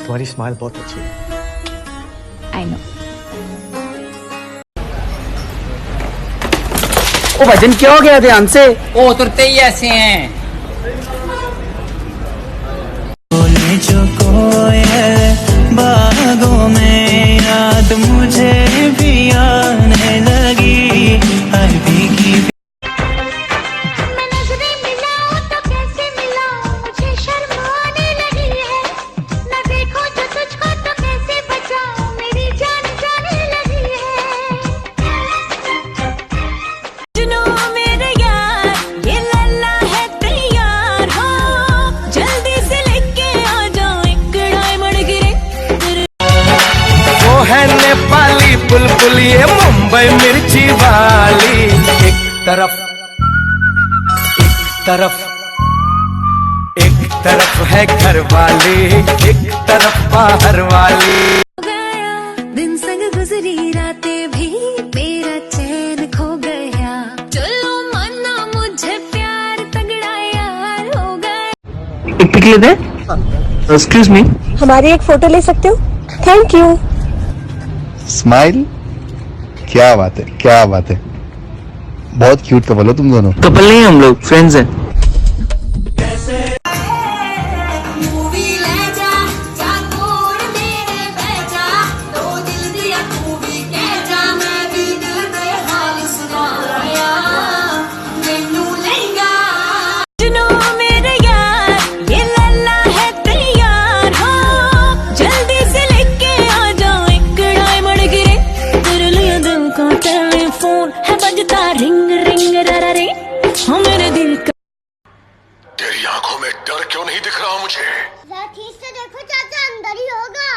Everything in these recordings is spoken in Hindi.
तुम्हारी स्माइल बहुत अच्छी है। I know. ओ भजन क्या हो गया ध्यान से? ओ उतरते ही ऐसे हैं। जो कोयल बागों में याद मुझे भी आने लगी अभी की। मैं नजरें मिलाऊं तो कैसे मिलाऊं, मुझे शर्म आने लगी है। न देखो जो तुझको तो कैसे बचाऊं, मेरी जान जाने लगी है। सुनो मेरे यार, ये लल्ला है तैयार हो, जल्दी से लेके आ जाओ एक डायमंड गिरे। वो है नेपाली बुलबुल ये मुंबई मिर्ची वाली, एक तरफ है घर वाली, एक तरफ बाहर वाली। गया दिन संग गुजरी रातें भी, मेरा चैन खो गया। चलो माना मुझे प्यार तगड़ा यार हो गया। एक पिक ले दे। एक्सक्यूज मी, हमारी एक फोटो ले सकते हो? Thank you. स्माइल, क्या बात है, क्या बात है। बहुत क्यूट कपल हो तुम दोनों। कपल नहीं हम लोग फ्रेंड्स हैं। मूवी ले जा, जा कोड मेरे बेजा, तो दिल दिया तू भी कह जा, मैं भी दिल दे हाल सुनाया, मैनू लेगा। सुनो मेरे यार, ये लल्ला है तैयार हो, जल्दी से लेके आ जाओ एक डायमंड गिरे। तेरे लिए दिल का टेलीफोन है बजता रिंग रिंग रा रे, हाँ मेरे दिल का। तेरी आंखों में डर क्यों नहीं दिख रहा मुझे? जरा ठीक से देखो चाचा, अंदर ही होगा।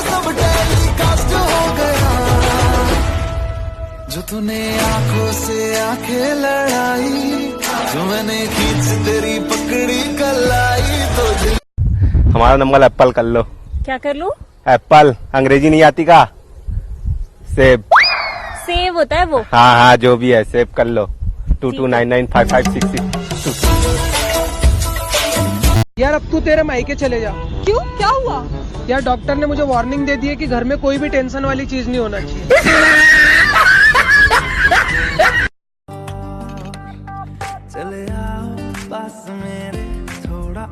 सब टेलीकास्ट हो गया, जो तूने आंखों से आंखें लड़ाई, जो मैंने खींच तेरी पकड़ी कलाई तो दिल। हमारा नंबर एप्पल कर लो। क्या कर लूं? एप्पल, अंग्रेजी नहीं आती का? सेब। सेव होता है वो। हाँ हाँ जो भी है, सेव कर लो। 22995566। यार अब तू तेरे मायके चले जा। क्यों, क्या हुआ? यार डॉक्टर ने मुझे वार्निंग दे दी है कि घर में कोई भी टेंशन वाली चीज नहीं होना चाहिए। चले आओ पास मेरे थोड़ा।